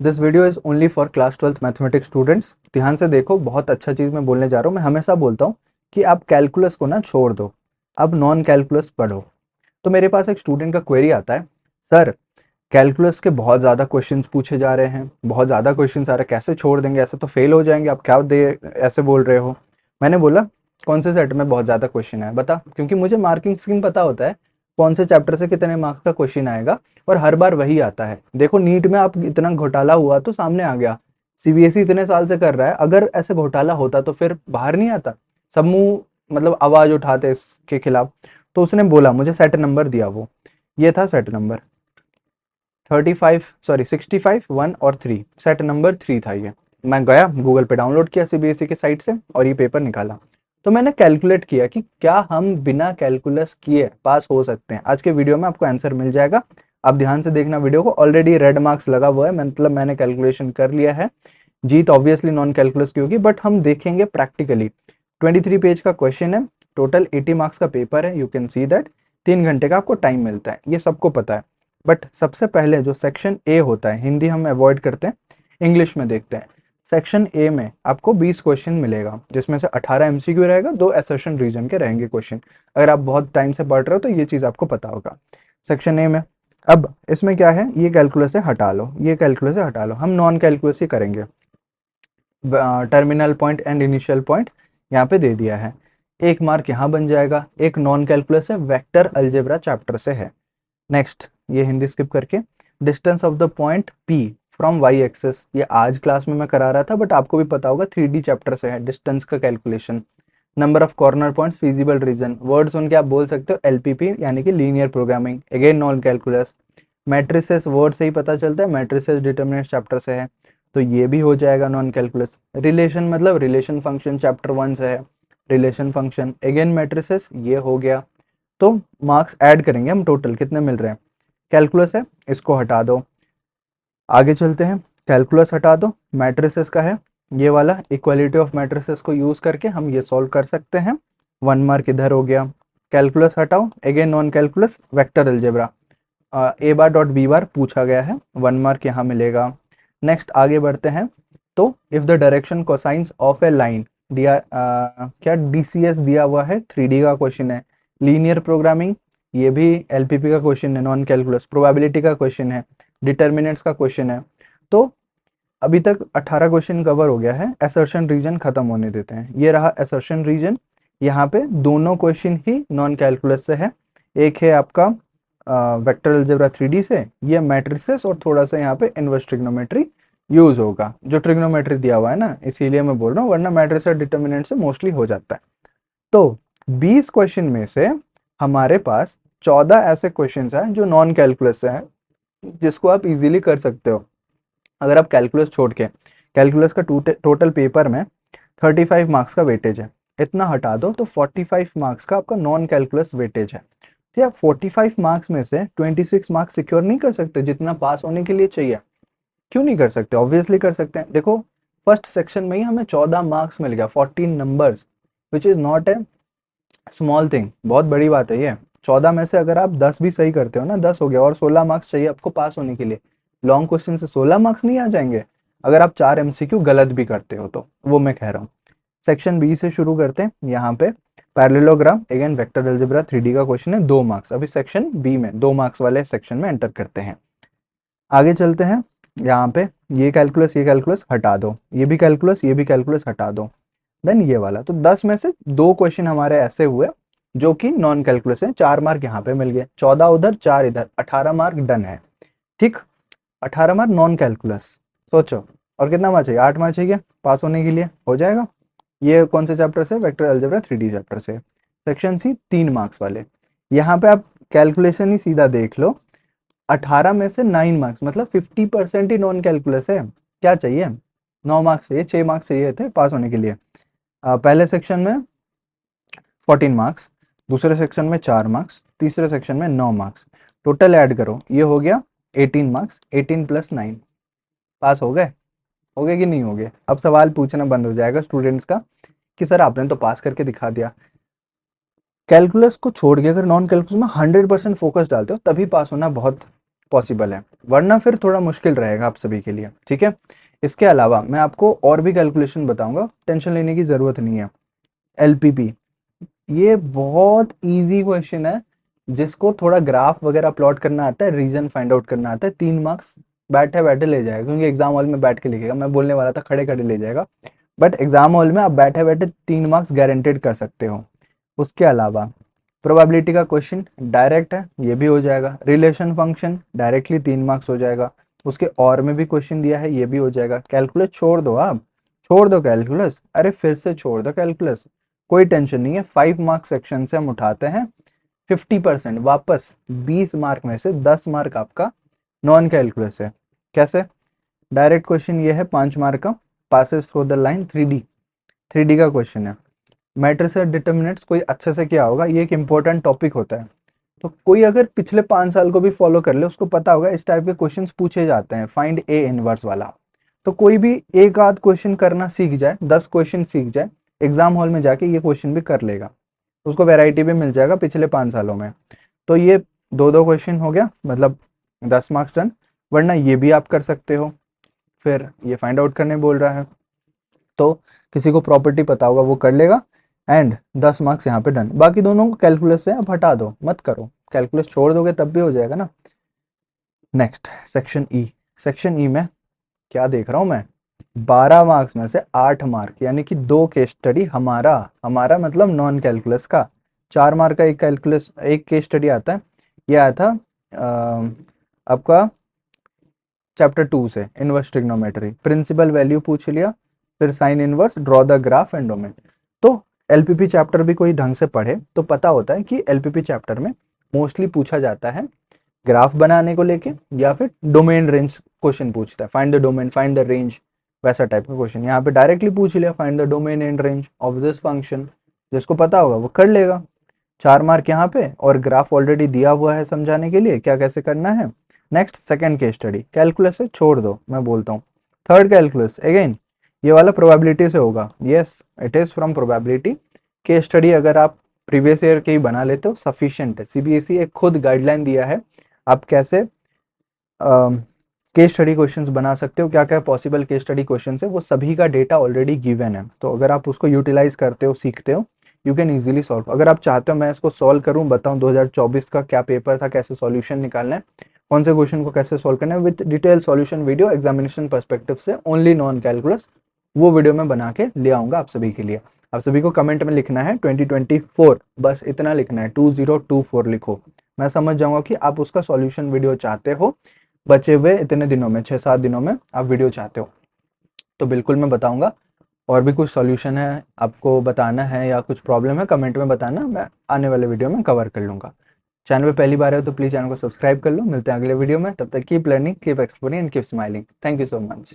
This video is only for class 12th mathematics students. ध्यान से देखो, बहुत अच्छा चीज़ मैं बोलने जा रहा हूँ। मैं हमेशा बोलता हूँ कि आप कैलकुलस को ना छोड़ दो, अब नॉन कैलकुलस पढ़ो। तो मेरे पास एक स्टूडेंट का क्वेरी आता है, सर कैलकुलस के बहुत ज़्यादा क्वेश्चंस पूछे जा रहे हैं, बहुत ज़्यादा क्वेश्चंस आ रहे हैं, कैसे छोड़ देंगे, ऐसे तो फेल हो जाएंगे, आप क्या दे ऐसे बोल रहे हो। मैंने बोला कौन से सेट में बहुत ज़्यादा क्वेश्चन है बता, क्योंकि मुझे मार्किंग स्कीम पता होता है कौन से चैप्टर से कितने मार्क्स का क्वेश्चन आएगा, और हर बार वही आता है। देखो नीट में आप इतना घोटाला हुआ तो सामने आ गया, सीबीएसई इतने साल से कर रहा है, अगर ऐसे घोटाला होता तो फिर बाहर नहीं आता, सब मुंह मतलब आवाज उठाते इसके खिलाफ। तो उसने बोला, मुझे सेट नंबर दिया, वो ये था सेट नंबर 65 1 और 3, सेट नंबर 3 था ये। मैं गया गूगल पे, डाउनलोड किया सीबीएसई की साइट से और ये पेपर निकाला। तो मैंने कैलकुलेट किया कि क्या हम बिना कैलकुलस किए पास हो सकते हैं। आज के वीडियो में आपको आंसर मिल जाएगा, आप ध्यान से देखना वीडियो को। ऑलरेडी रेड मार्क्स लगा हुआ है, मतलब मैंने कैलकुलेशन कर लिया है। जीत ऑब्वियसली नॉन कैलकुलस की होगी, बट हम देखेंगे प्रैक्टिकली। 23 पेज का क्वेश्चन है, टोटल 80 मार्क्स का पेपर है, यू कैन सी दैट। 3 घंटे का आपको टाइम मिलता है, ये सबको पता है। बट सबसे पहले जो सेक्शन ए होता है, हिंदी हम अवॉइड करते हैं, इंग्लिश में देखते हैं। सेक्शन ए में आपको 20 क्वेश्चन मिलेगा, जिसमें से 18 एमसीक्यू रहेगा, 2 असर्शन रीजन के रहेंगे क्वेश्चन। अगर आप बहुत टाइम से पढ़ रहे हो तो ये चीज़ आपको पता होगा सेक्शन ए में। अब इसमें क्या है, ये कैलकुलस से हटा लो, ये कैलकुलस से हटा लो, हम नॉन कैलकुलस ही करेंगे। Terminal point and initial point यहाँ पे दे दिया है, 1 मार्क यहाँ बन जाएगा। एक नॉन कैलकुलस है, वेक्टर अलजेब्रा चैप्टर से है। नेक्स्ट, ये हिंदी स्किप करके, distance of the point P from y axis, ये आज क्लास में मैं करा रहा था, बट आपको भी पता होगा 3D चैप्टर से है डिस्टेंस का calculation. Number of corner points feasible region, word सुन के आप बोल सकते हो LPP यानी कि linear programming, again non calculus. Matrices word से ही पता चलता है, मैट्रिसेस डिटर्मिनेंट्स चैप्टर से है, तो ये भी हो जाएगा नॉन कैलकुलस। रिलेशन मतलब रिलेशन फंक्शन चैप्टर 1 से है, रिलेशन फंक्शन अगेन मैट्रिसेस, ये हो गया। तो मार्क्स ऐड करेंगे हम, टोटल कितने मिल रहे हैं। कैलकुलस है, इसको हटा दो। आगे चलते हैं, कैलकुलस हटा दो, मैट्रिसेस का है ये वाला, इक्वालिटी ऑफ मैट्रिसेस को यूज करके हम ये सॉल्व कर सकते हैं। 1 मार्क इधर हो गया। कैलकुलस हटाओ, again non calculus vector algebra, A bar dot B bar पूछा गया है, 1 मार्क यहाँ मिलेगा। नेक्स्ट आगे बढ़ते हैं, तो if the direction cosines of A line दिया, क्या डीसीएस दिया हुआ है, 3D का क्वेश्चन है। लीनियर प्रोग्रामिंग, ये भी एलपीपी का क्वेश्चन है, नॉन कैलकुलस। प्रोबेबिलिटी का क्वेश्चन है, डिटर्मिनेंट्स का क्वेश्चन है। तो अभी तक 18 क्वेश्चन कवर हो गया है। असर्शन रीजन खत्म होने देते हैं, ये रहा असर्शन रीजन। यहाँ पे दोनों क्वेश्चन ही नॉन कैलकुलस से है, एक है आपका वेक्टर अलजेब्रा 3D से, ये मैट्रिसेस, और थोड़ा सा यहाँ पे इनवर्स ट्रिग्नोमेट्री यूज होगा, जो ट्रिग्नोमेट्री दिया हुआ है ना, इसीलिए मैं बोल रहा हूँ, वरना मैट्रिस और डिटर्मिनेंट से मोस्टली हो जाता है। तो 20 क्वेश्चन में से हमारे पास 14 ऐसे क्वेश्चन हैं जो नॉन कैलकुलस से हैं, जिसको आप इजीली कर सकते हो। अगर आप कैलकुलस छोड़ के, कैलकुलस का टोटल पेपर में 35 मार्क्स का वेटेज है, इतना हटा दो तो 45 मार्क्स का आपका नॉन कैलकुलस वेटेज है। तो आप 45 मार्क्स में से 26 मार्क्स सिक्योर नहीं कर सकते जितना पास होने के लिए चाहिए? क्यों नहीं कर सकते? ऑब्वियसली कर सकते हैं। देखो, फर्स्ट सेक्शन में ही हमें 14 मार्क्स मिल गया, 14 numbers, which is not a small thing, बहुत बड़ी बात है ये। 14 में से अगर आप 10 भी सही करते हो ना, 10 हो गया, और 16 मार्क्स चाहिए आपको पास होने के लिए। लॉन्ग क्वेश्चन से 16 मार्क्स नहीं आ जाएंगे अगर आप 4 एमसीक्यू गलत भी करते हो, तो वो मैं कह रहा हूँ। सेक्शन बी से शुरू करते हैं। यहाँ पे parallelogram, again vector algebra 3D का क्वेश्चन है, 2 मार्क्स। अभी सेक्शन बी में 2 मार्क्स वाले सेक्शन में एंटर करते हैं। आगे चलते हैं, यहाँ पे ये कैलकुलस हटा दो, ये भी कैलकुलस, ये भी कैलकुलस हटा दो। देन ये वाला, तो 10 में से 2 क्वेश्चन हमारे ऐसे हुए जो कि नॉन कैलकुलस है, 4 मार्क यहाँ पे मिल गए, 14 उधर 4 इधर, 18 मार्क डन है। ठीक, 18 मार्क नॉन कैलकुलस। सोचो, और कितना मार्क चाहिए? 8 मार्क चाहिए पास होने के लिए, हो जाएगा। ये कौन से चैप्टर से? वेक्टर अलजेब्रा 3D चैप्टर से। सेक्शन सी 3 मार्क्स वाले, यहाँ पे आप कैलकुलेशन ही सीधा देख लो, 18 में से 9 मार्क्स, मतलब 50% ही नॉन कैलकुलस है। क्या चाहिए? 9 मार्क्स चाहिए, 6 मार्क्स चाहिए थे पास होने के लिए। पहले सेक्शन में 14 मार्क्स, दूसरे सेक्शन में 4 मार्क्स, तीसरे सेक्शन में 9 मार्क्स, टोटल ऐड करो, ये हो गया 18 मार्क्स। 18 प्लस 9, पास हो गए कि नहीं हो गए? अब सवाल पूछना बंद हो जाएगा स्टूडेंट्स का कि सर आपने तो पास करके दिखा दिया। कैलकुलस को छोड़ के अगर नॉन कैलकुलस में 100% फोकस डालते हो तभी पास होना बहुत पॉसिबल है, वरना फिर थोड़ा मुश्किल रहेगा आप सभी के लिए, ठीक है। इसके अलावा मैं आपको और भी कैलकुलेशन बताऊंगा, टेंशन लेने की ज़रूरत नहीं है। एलपीपी, ये बहुत इजी क्वेश्चन है, जिसको थोड़ा ग्राफ वगैरह प्लॉट करना आता है, रीजन फाइंड आउट करना आता है, 3 मार्क्स बैठे बैठे ले जाएगा, क्योंकि एग्जाम हॉल में बैठ के लिखेगा, मैं बोलने वाला था खड़े खड़े ले जाएगा, बट एग्जाम हॉल में आप बैठे बैठे 3 मार्क्स गारंटेड कर सकते हो। उसके अलावा प्रोबेबिलिटी का क्वेश्चन डायरेक्ट है, ये भी हो जाएगा। रिलेशन फंक्शन डायरेक्टली 3 मार्क्स हो जाएगा। उसके और में भी क्वेश्चन दिया है, ये भी हो जाएगा। कैलकुलस छोड़ दो, आप छोड़ दो कैलकुलस, अरे फिर से छोड़ दो कैलकुलस, कोई टेंशन नहीं है। 5 मार्क सेक्शन से हम उठाते हैं 50%, वापस 20 मार्क में से 10 मार्क आपका नॉन कैलकुलस है। कैसे? डायरेक्ट क्वेश्चन ये है 5 मार्क का, passes through the line 3D का क्वेश्चन है। मैट्रिक्स और डिटर्मिनेंट्स कोई अच्छे से क्या होगा, ये एक इंपॉर्टेंट टॉपिक होता है, तो कोई अगर पिछले 5 साल को भी फॉलो कर ले उसको पता होगा इस टाइप के क्वेश्चंस पूछे जाते हैं, फाइंड ए इनवर्स वाला। तो कोई भी एक आध क्वेश्चन करना सीख जाए, 10 क्वेश्चन सीख जाए, एग्जाम हॉल में जाके ये क्वेश्चन भी कर लेगा, उसको वैरायटी भी मिल जाएगा पिछले 5 सालों में। तो ये 2-2 क्वेश्चन हो गया, मतलब 10 मार्क्स डन। वरना ये भी आप कर सकते हो, फिर ये फाइंड आउट करने बोल रहा है, तो किसी को प्रॉपर्टी पता होगा वो कर लेगा, एंड 10 मार्क्स यहाँ पे डन। बाकी दोनों को कैलकुलस से आप हटा दो, मत करो, कैलकुलस छोड़ दोगे तब भी हो जाएगा ना। Next section E. Section E में क्या देख रहा हूँ मैं, 12 मार्क्स में से 8 मार्क, यानी कि 2 केस स्टडी हमारा, हमारा मतलब नॉन कैलकुलस का। 4 मार्क का एक कैलकुलस, एक केस स्टडी आता है, ये आया था आपका चैप्टर 2 से, इनवर्स ट्रिग्नोमेट्री, प्रिंसिपल वैल्यू पूछ लिया, फिर sine inverse, draw the graph and domain. तो एलपीपी चैप्टर भी कोई ढंग से पढ़े तो पता होता है कि एलपीपी चैप्टर में मोस्टली पूछा जाता है ग्राफ बनाने को लेके, या फिर डोमेन रेंज क्वेश्चन पूछता है, find the domain, find the range, वैसा टाइप का क्वेश्चन। यहाँ पे डायरेक्टली पूछ लिया, find the domain and range of this function, जिसको पता होगा वो कर लेगा। 4 मार्क यहाँ पे, और ग्राफ ऑलरेडी दिया हुआ है समझाने के लिए क्या कैसे करना है। Next second case study, calculus से छोड़ दो, मैं बोलता हूँ। थर्ड कैलकुलस अगेन, ये वाला प्रोबेबिलिटी से होगा, yes it is from probability. Case study अगर आप प्रीवियस ईयर के ही बना लेते हो सफिशिएंट है, सीबीएसई एक खुद गाइडलाइन दिया है आप कैसे केस स्टडी क्वेश्चंस बना सकते हो, क्या क्या पॉसिबल केस स्टडी क्वेश्चन है, वो सभी का डेटा ऑलरेडी गिवन है। तो अगर आप उसको यूटिलाइज करते हो, सीखते हो, यू कैन इजीली सॉल्व। अगर आप चाहते हो मैं इसको सॉल्व करूं, बताऊं 2024 का क्या पेपर था, कैसे सॉल्यूशन निकालना है, कौन से क्वेश्चन को कैसे सॉल्व करना है, with detail solution video examination perspective से, ओनली नॉन कैलकुलस, वो वीडियो मैं बना के ले आऊंगा आप सभी के लिए। आप सभी को कमेंट में लिखना है 2024, बस इतना लिखना है, 2024 लिखो, मैं समझ जाऊंगा कि आप उसका सॉल्यूशन वीडियो चाहते हो, बचे हुए इतने दिनों में, 6-7 दिनों में आप वीडियो चाहते हो, तो बिल्कुल मैं बताऊंगा। और भी कुछ सॉल्यूशन है आपको बताना है या कुछ प्रॉब्लम है, कमेंट में बताना, मैं आने वाले वीडियो में कवर कर लूंगा। चैनल पे पहली बार है तो प्लीज चैनल को सब्सक्राइब कर लो। मिलते हैं अगले वीडियो में, तब तक keep learning, keep exploring and keep smiling. Thank you so much.